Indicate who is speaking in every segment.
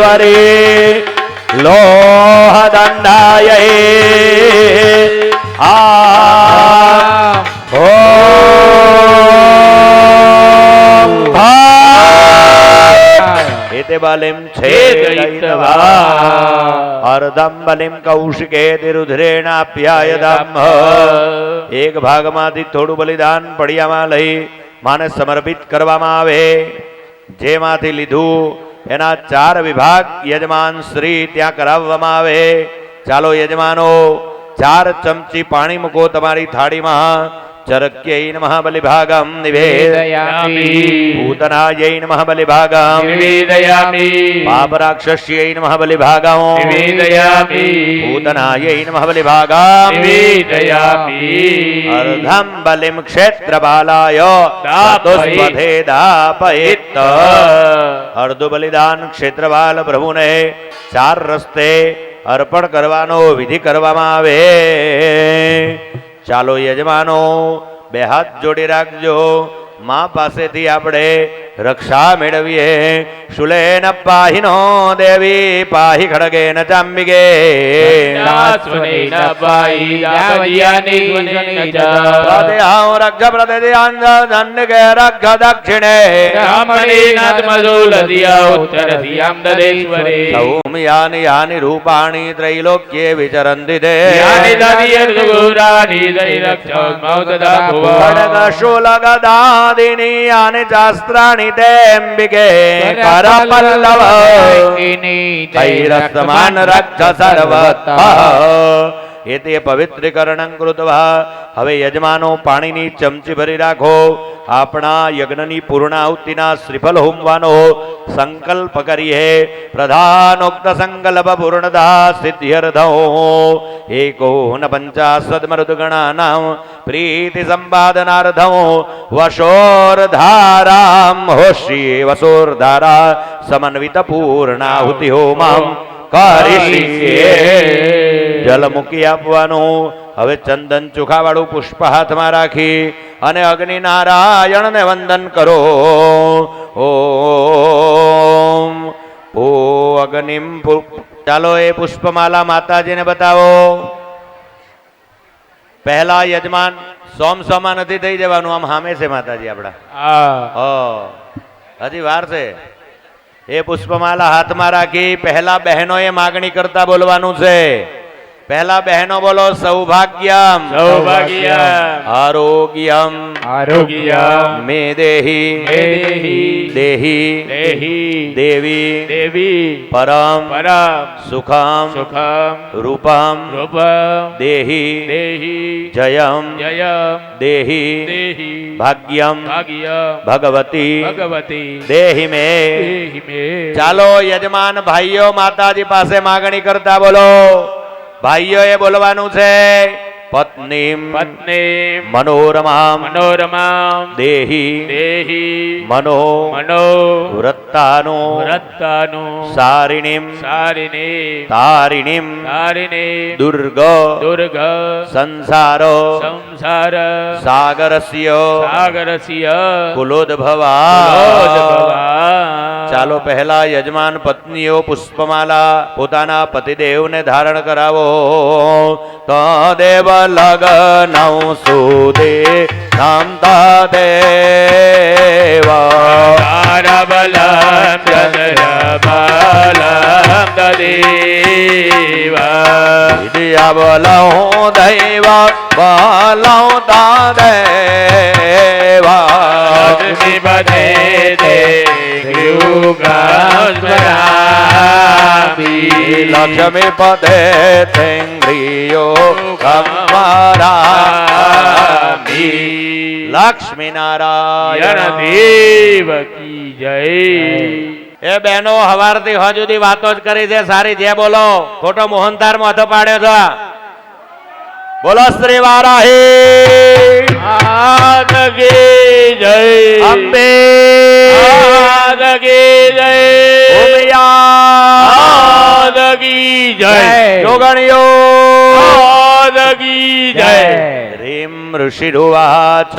Speaker 1: ईश्वरी लोहदंडाय बलिम छेदयित्वा अर्धम बलिम कौशिके रुद्रेणाप्यायदम एक भागमांथी थोड़ું बलिदान पड़ियामां लई माने समर्पित करवामां आवे जेमांथी लीधुं एना 4 विभाग यजमान श्री त्यां कराववामां आवे। चालो यजमानो 4 चमची पाणी मूको तमारी थाळीमां। चरक्यै नमः बलिभागं निवेदयामि पूतनायै नमः बलिभागं
Speaker 2: निवेदयामि
Speaker 1: पापराक्षस्यै नमः बलिभागं
Speaker 2: निवेदयामि
Speaker 1: पूतनायै नमः बलिभागं
Speaker 2: निवेदयामि
Speaker 1: अर्धं बलिं क्षेत्रबालाय दातुस्वधे दापयित। अर्ध बलिदान क्षेत्रबाल प्रभुने 4 रस्ते अर्पण करवानो विधि करवामां आवे। चालो यजमानो 2 हाथ जोड़ी राखजो। मां पासेथी आपणे रक्षा मेळवीए। शूलेन पाहिनो देवी पाहि खड्गेन चाम्बिके
Speaker 2: नास्वनेन पाहि जावयानि स्वनेन च
Speaker 1: प्रदेहां रक्ष प्रदेहां दण्डके रक्ष दक्षिणे
Speaker 2: रामणेन मधुलदिया उत्तरदियां ददेश्वरे
Speaker 1: सौम्यानि यानि रूपाणि त्रैलोक्ये विचरन्ति ते
Speaker 2: यानि ददियर्गुरानि दैरक्षमौतदा भुवः
Speaker 1: खड्गशूलगदादीनि यानि शास्त्राणि तेऽम्बिके करपल्लव तैरस्तमान् रक्ष सर्वतः। एते पवित्रीकरणं कृत्वा हवे यजमानो पाणीनी चमची भरी राखो। आपणा यज्ञनी पूर्णाहुतिना श्रीफल होमवानो संकल्प करिए। प्रधानोक्त संकल्प पूर्णता सिद्ध्यर्थो एकोनपञ्चाशद्मरुद्गणानां प्रीति संपादनार्थं वशोर्धारां होष्ये वसोर्धारा समन्वित पूर्णाहुति होमं करिष्ये। जल मूकी आपवानुं। हवे चंदन चोखावाळुं पुष्प हाथमां राखी अने अग्नि नारायण ने वंदन करो। ओम ओ अग्निम चालो ए पुष्पमाला माताजी ने बतावो। पहला यजमान सोम सोमा नथी थई जवानुं आम हामे छे माताजी आपड़ा हजी वार छे। ए पुष्पमाला हाथमां राखी पहला बहनोए मागणी करता बोलवानुं छे। पहला बहनों बोलो सौभाग्यम
Speaker 2: सौभाग्यम
Speaker 1: आरोग्यम
Speaker 2: आरोग्यम
Speaker 1: मे देहि देहि देवी
Speaker 2: देवी
Speaker 1: परम
Speaker 2: परम
Speaker 1: सुखम
Speaker 2: सुखम
Speaker 1: रूपम
Speaker 2: रूपम
Speaker 1: देहि
Speaker 2: देहि
Speaker 1: जयम
Speaker 2: जयम
Speaker 1: देहि
Speaker 2: देहि
Speaker 1: भाग्यम
Speaker 2: भाग्यम
Speaker 1: भगवती
Speaker 2: भगवती
Speaker 1: देहि मे। चालो यजमान भाईओ माताजी पासे मागणी करता बोलो। भाईओ ए बोलवानुं छे। पत्नीम
Speaker 2: पत्नीम
Speaker 1: मनोरमां
Speaker 2: मनोरमां
Speaker 1: देहि
Speaker 2: देहि
Speaker 1: मनो
Speaker 2: मनो
Speaker 1: वृत्तानो
Speaker 2: वृत्तानो
Speaker 1: सारिणीं
Speaker 2: सारिणीं
Speaker 1: तारिणीं
Speaker 2: तारिणीं
Speaker 1: दुर्ग
Speaker 2: दुर्ग
Speaker 1: संसार
Speaker 2: संसार
Speaker 1: सागरस्य
Speaker 2: सागरस्य
Speaker 1: कुलोद्भवा। चालो पहला यजमान पत्नीओ पुष्पमाला पोताना पतिदेव ने धारण करावो। तदेव लग्नौ सुदे नामता देवा
Speaker 2: तारबलं चन्द्रबलं ददेवा
Speaker 1: विद्या बलौ दैव बलौ देवा
Speaker 2: लक्ष्मीपते ते युगास्मरामि
Speaker 1: लक्ष्मीपते तेन्द्रियो कमरामि। लक्ष्मी नारायण
Speaker 2: देव की जय।
Speaker 1: ए बहनो हवारथी हजुदी वातो ज करी छे सारी जे बोलो खोटो मोहनतार माथो पाड्यो छो। बोलो श्री वाराही
Speaker 2: मात की जय
Speaker 1: अंबे
Speaker 2: मात की जय
Speaker 1: उमिया
Speaker 2: मात की जय
Speaker 1: योगणियो
Speaker 2: मात की जय।
Speaker 1: ह्रीं ऋषिरुवाच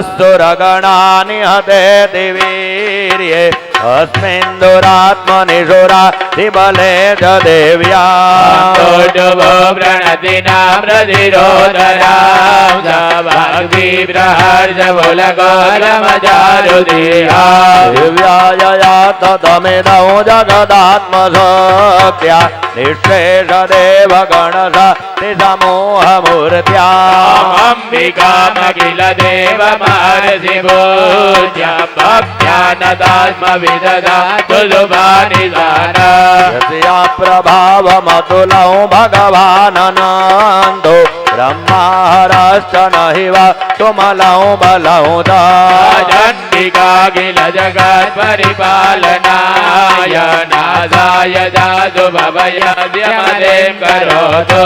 Speaker 1: शक्रादयस्तुरगणानि हते दिवीर्ये अस्मिन् दुरात्मनिषुरा त्रिबले च देव्या दिव्यायया ततमिदौ जगदात्मशक्त्या निःशेषदेव गणशक्ति समूहमूर्त्या
Speaker 2: अंबिकामखिल देव महर्षि पूज्य भक्त्यानदात्मविदधातु शुभानिदान
Speaker 1: यस्या प्रभावमतुलौ भगवानन्दो ब्रह्माहरश्च नहि वा तुमलौ बलौ
Speaker 2: चण्डिकाखिल जगत् परिपालनाय नादाय जातु भवयद्यमदें करोतु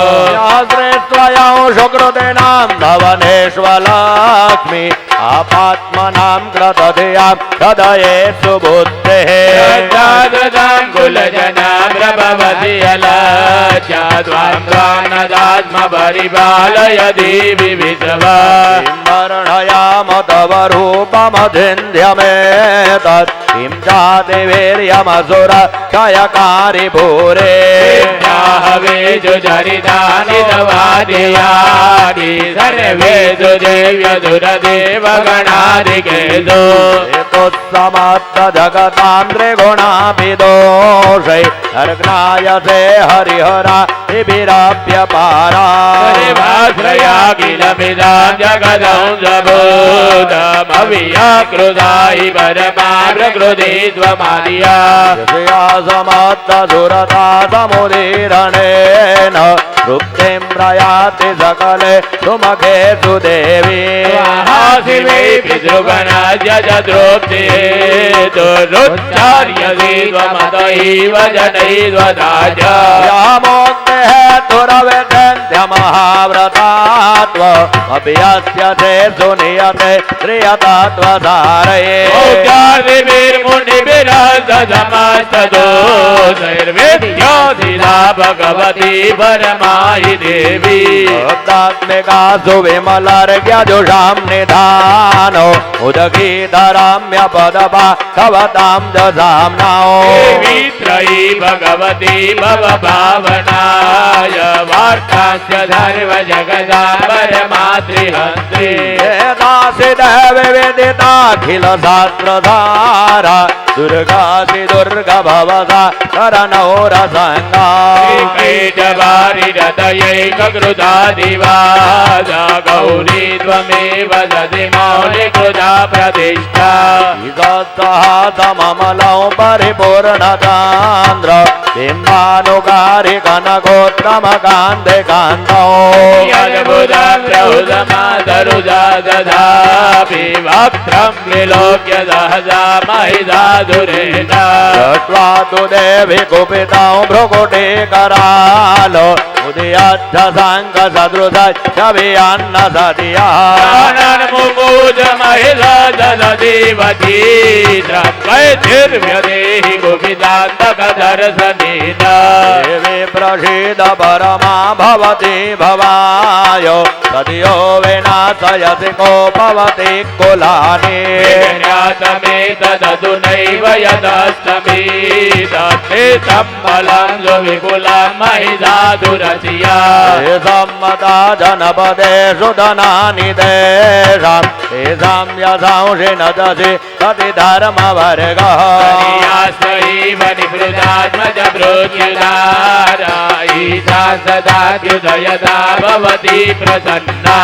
Speaker 1: श्रेष्ठयौ सुकृतिनां धवनेष्वलक्ष्मी आपात्मनां कृतधियां हृदये सुबुद्धेः
Speaker 2: कुलजनाभ्रभवति अलज्जाद्वान्दात्म परिपालय देवी विश्वा
Speaker 1: वर्णयाम तव रूपमधिन्ध्यमेतत् किं चातिवीर्यमसुर क्षयकारि भूरे
Speaker 2: हवेषु चरितानि तवादियानि सर्वेषु देव्यसुरदेवगणादिकेषु
Speaker 1: हेतुस्समस्त जगतां त्रिगुणाभिदोषै सर्गनायसे हरिहरा विभिराप्यपारा
Speaker 2: श्रयाखिलमिदां जगदं सबूतमव्याकृतायि परमा प्रकृति त्वमादिया
Speaker 1: समस्त सुरता समुदीरणेन तृप्तिं प्रयाति सकले सुमखे सुदेवी
Speaker 2: शिवे पितृगणाय तृप्ति दुरुच्चार्यसे त्वमतैव जनैर्वदाय
Speaker 1: यामोक्तेः तुरविद्यमहाव्रतात्व अभ्यस्य ते सुनियते श्रियतात्वधारये
Speaker 2: समस्तदोषैर्वेद्याधिला भगवती परमायि देवी
Speaker 1: भक्तात्मिका सुविमलर्घ्यजुषां निधानो उदगीधराम्यपदपा भवतां दधाम्नौ
Speaker 2: देवी त्रयी भगवती भवभावनाय वार्तास्य सर्व जगदा परमात्रिहन्त्री
Speaker 1: दासि देवी विदिताखिल शास्त्रधारा दुर्गासि दुर्गा भवसा शरणौ रसङ्गा
Speaker 2: कैटवारिरतयैककृता दिवादा गौरी त्वमेव दधि मौलिकृता प्रतिष्ठा
Speaker 1: सममलौ परिपूर्णचान्द्र बिम्बानुकारि कनकोत्तमकान्ते कान्तौ
Speaker 2: यद्बुधप्रहुतमातरुजा दधापि वक्त्रं विलोक्य सहसा महिधा दुरेण
Speaker 1: दृष्ट्वा तु देवि कुपितौ भ्रुकुटे करालो उदयच्छ साङ्ग सदृश छवियान्न सदिया
Speaker 2: मुकुज महिला ददीवती द्रव्यतिर्व्यदेहि कुपितान्तकदर्शनेन
Speaker 1: देवी प्रसीद परमा भवति भवाय सद्यो विनाशयसि को भवति कुलानि
Speaker 2: तदधुनैव यदस्तमीते सम्बलं सुविपुलं महिषासुरसिया
Speaker 1: सम्मता जनपदेषु धनानि तेषां तेषां यशांसि न दशि सति धर्मवर्गः
Speaker 2: यास्वैव निवृतात्मज प्रोच्युदारा ईशा सदाद्युदयता भवति प्रसन्ना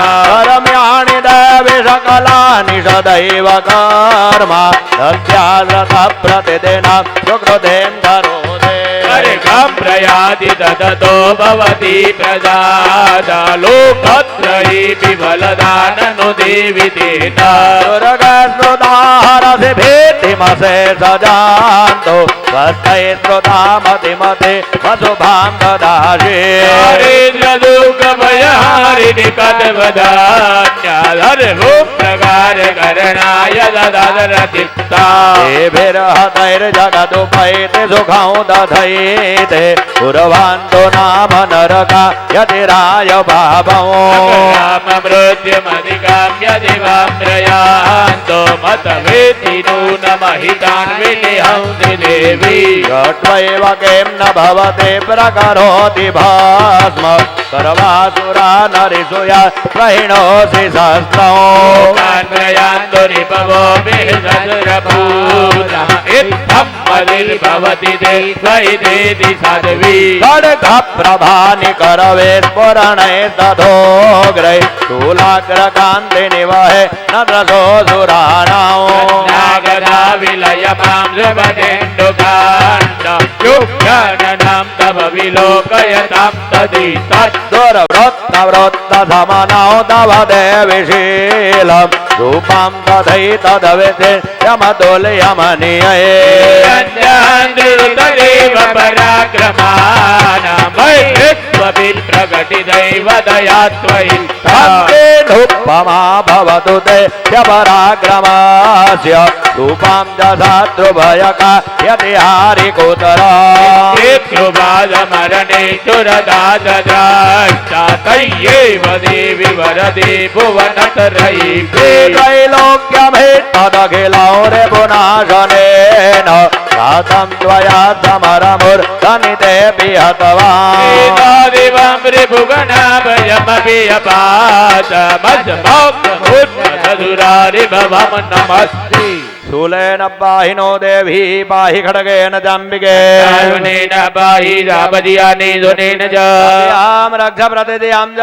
Speaker 1: कर्म्याणि देवि सकलानि सदैव कर्म दद्याद्रत प्रतिदिनं सुकृतें करोति
Speaker 2: अर्घं प्रयाति तततो भवति प्रजाता लोकत्रयी विफलदाननु देवि तेन
Speaker 1: दुर्गश्रुताहरसि भीतिमसे सजान्तो स्वस्तैश्रुतामतिमते वसुभां ददासि
Speaker 2: दारिद्र्यदुःखभयहारिणि कद्वदान्याधर्मोपकारकरणाय ददरतिक्ता
Speaker 1: देभिर्हतैर्जगदुपैति सुखं दधै ते पुरवान्तो नाम नरका यतिराय भावो
Speaker 2: राम मृत्युमधिकाम्य दिवां प्रयान्तो मतवेति नूनमहितान् विनिहंसि देवी
Speaker 1: त्वैव किं न भवते प्रकरोति भस्म सर्वासुरा नरिसूया प्रहिणोऽसि सहस्रौ
Speaker 2: लोकान् प्रयान्तो रिपवो बिहसद्रभूतः इत्थं मदिर्भवति ते त्वयितेति साध्वी
Speaker 1: खड्गप्रभानि करवे स्फुरणे तथोग्रै शूलाग्रकान्ति निवहे न द्रशोऽसुराणां
Speaker 2: नागदा विलयमां सुभदेन्दुकाण्ड युक्ताननां तव विलोकयतां तदितत्
Speaker 1: दुर्वृत्तवृत्तसमनौ तव देविशीलं रूपं तथैतदविधि यमतुल्यमनीये
Speaker 2: तदेव पराक्रमाणां प्रकटिदैव दया त्वयि
Speaker 1: नुपमा भवतु ते ह्यपराक्रमस्य रूपां दधातृभयका यति हारिकोतरा
Speaker 2: कृपादमरणे सुरदाद्राष्टा तय्येव देवि वरदे भुवनतरयि
Speaker 1: त्रैलोक्यमेतदखिलौ रे पुनाशनेन रातं त्वया समरमुर्धनिते
Speaker 2: देवां त्रिभुवनाभयमपि अपातमस्मौक्तमुद्मधुरारिभवं नमस्ते
Speaker 1: शूलेन पाहि नो देवी पाहि खड्गेन जाम्बिके
Speaker 2: दारुणेन पाहि रामदियानि दुनेन च
Speaker 1: यां रक्ष प्रतिदियां च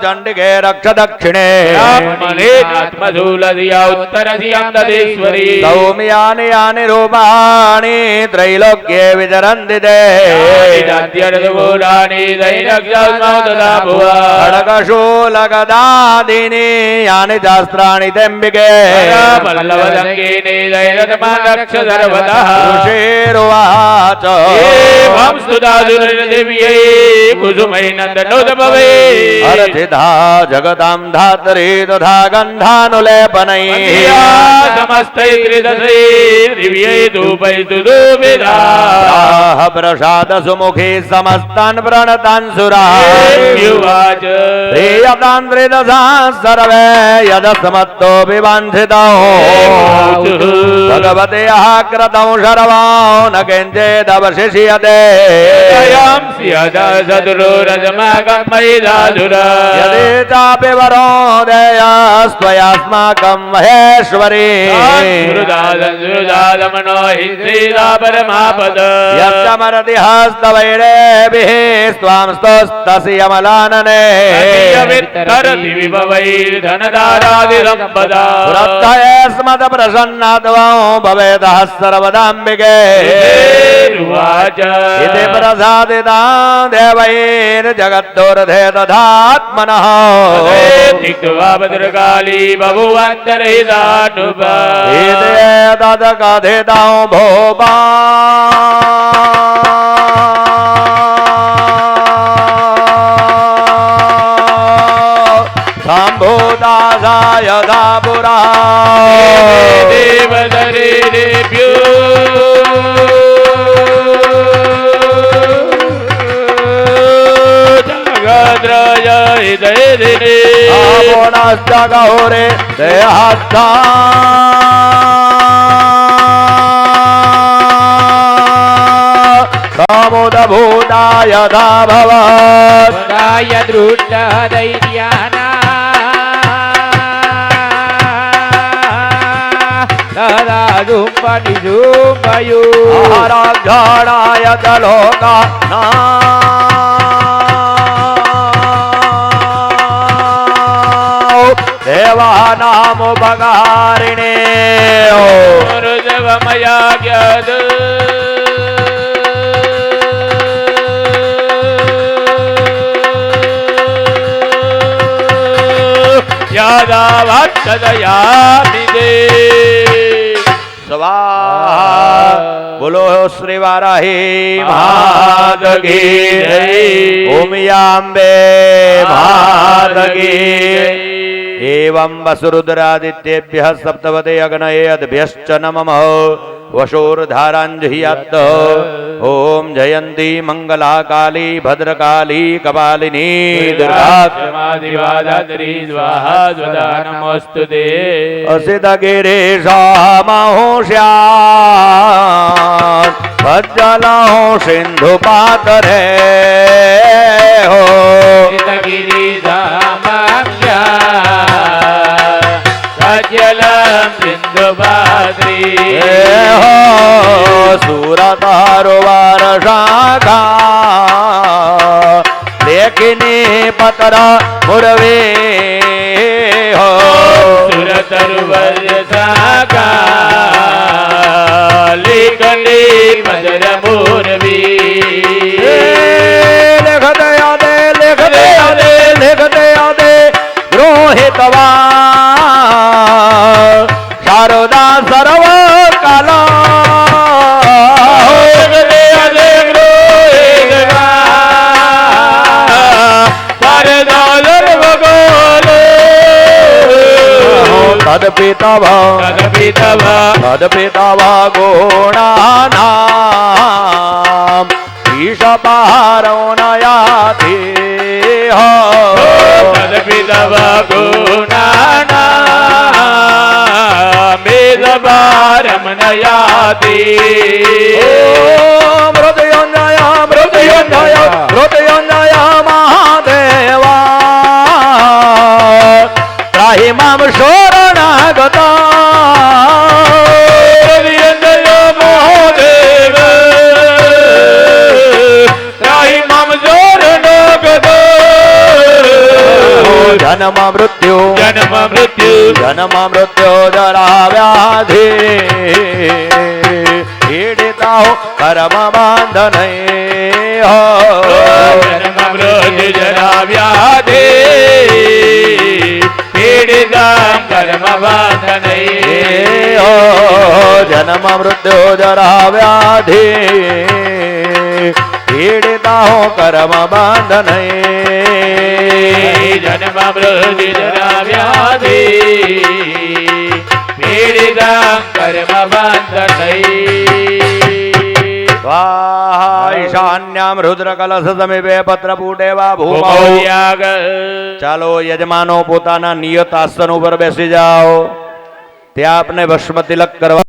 Speaker 1: चण्डिके रक्ष दक्षिणे
Speaker 2: रामनेनात्मशूलधिया उत्तरधियां ददेश्वरी
Speaker 1: सौम्यानि यानि रूपाणि त्रैलोक्ये विचरन्ति ते
Speaker 2: दाद्यर्धभूतानि दैरक्षास्मौ तदा भुवा
Speaker 1: खड्गशूलगदादीनि यानि शास्त्राणि तेऽम्बिके
Speaker 2: पल्लवदङ्गेने दैरतमान् रक्ष सर्वतः
Speaker 1: ऋषिरुवाच
Speaker 2: एवं स्तुतासुरदेव्यै कुसुमै नन्दनोद्भवे
Speaker 1: अर्चिता जगतां धात्री तथा गन्धानुलेपनैः
Speaker 2: समस्तैर्दिव्यै धूपैस्तु दुविधाः
Speaker 1: प्रसाद सुमुखी समस्तान् प्रणतान् सुरायुवाच प्रियतान् त्रिदशा सर्वे यदसमत्तो विवाञ्छितौ भगवत्याः कृतौ शर्वो न किञ्चिदवशिष्यते यदि चापि वरो देयस्त्वयास्माकं महेश्वरी यस्य मरति हस्तवैरेभिः स्वां स्तोस्तसि यमलानने वृद्धये स्मत प्रसन्नात्वं भवेदः सर्वदाम्बिके इति प्रसादिता देवैर्जगद्दुर्धे तथात्मनः
Speaker 2: भद्रकाली बभुवन्तरहितानुपा
Speaker 1: तद कथितं भोपा सम्भूतासाय यथा पुरा
Speaker 2: देवदरेभ्यो जगद्रय हृदयदिने
Speaker 1: पुनश्च गौरे देहस्था समुदभूता यथा भवत्
Speaker 2: पदाय दृष्टदैर्याना तदा धूपनिधूपयो
Speaker 1: आराध्याणाय च लोका देवानामुपकारिणे
Speaker 2: मया ज्ञात यादावाक्षदयामि दे
Speaker 1: स्वाहा बोलो श्री वाराही
Speaker 2: मात की जय।
Speaker 1: ओमियांबे मात की एवं वसुरुद्रादित्येभ्यः सप्तवते अग्नये अद्भ्यश्च नमः वशोर्धाराञ्जहियात् ॐ जयन्ती मङ्गला काली भद्रकाली कपालिनी दुर्गा
Speaker 2: समाधिवादात्री स्वाहा स्वधा नमोस्तुते
Speaker 1: असितगिरीशामहुष्यात् भज्जलो सिन्धुपातरे हो
Speaker 2: गिरिधामाख्या सज्जलं सिन्धुपाद्री
Speaker 1: हो सुरतारो वारशाखा लेखिनी पतर मुरवे हो
Speaker 2: सुरतरुवर्य शाखा लेखनी मदर मूर्वी
Speaker 1: लिखते आदे लिखते आदे लिखते आदे गृहीतवा शारदा सर्व काला तदपितवा गुणानाम् ईशपारो नयाति हो
Speaker 2: तदपितवा गुणानामेदवारं नयाति
Speaker 1: मृत्युञ्जय मृत्युञ्जय मृत्युञ्जय महादेवा त्राहि मां शरणागता
Speaker 2: मृत्युञ्जय महादेव त्राहि मां शरणागता
Speaker 1: जन्म मृत्यु जरा व्याधि पीडिता हो कर्म बंधन हो
Speaker 2: जन्म मृत्यु जरा व्याधि पीडिता कर्म बंधन
Speaker 1: हो जन्म मृत्यु जरा व्याधि पीडिता हो कर्म बंधन
Speaker 2: जन्म मृत्यु जरा व्याधि पीडिता कर्म बंधन
Speaker 1: स्वाहा ईशान्याम रुद्रकलश समीपे पत्रपूटे वा भूमौ ચાલો યજમાનો પોતાના નિયત આસન ઉપર બેસી જાઓ ત્યાં આપને ભસ્મ તિલક કરવા